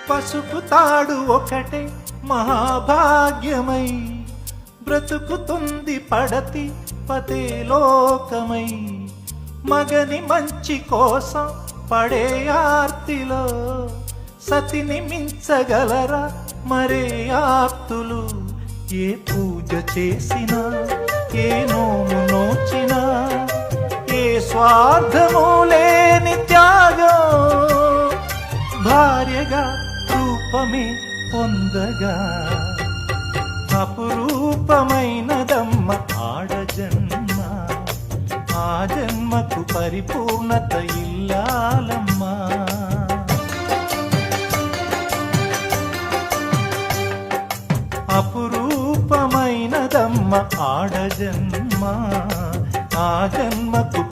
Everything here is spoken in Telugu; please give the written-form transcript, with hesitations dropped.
పసుపు తాడు ఒకటే మహాభాగ్యమై బ్రతుకుతుంది పడతి పదే లోకమై. మగని మంచి కోసం పడే ఆర్తిలో సతిని మించగలరా మరే ఆప్తులు. ఏ పూజ చేసినా ఏ నోము నోచినా ఏ స్వార్థము లేని త్యాగం భార్యగా రూపమే పొందగా. అపురూపమైనదమ్మ ఆడజన్మ, ఆ జన్మకు పరిపూర్ణత ఇల్లాలమ్మా. అపురూపమైనదమ్మ ఆడజన్మ, ఆ జన్మకు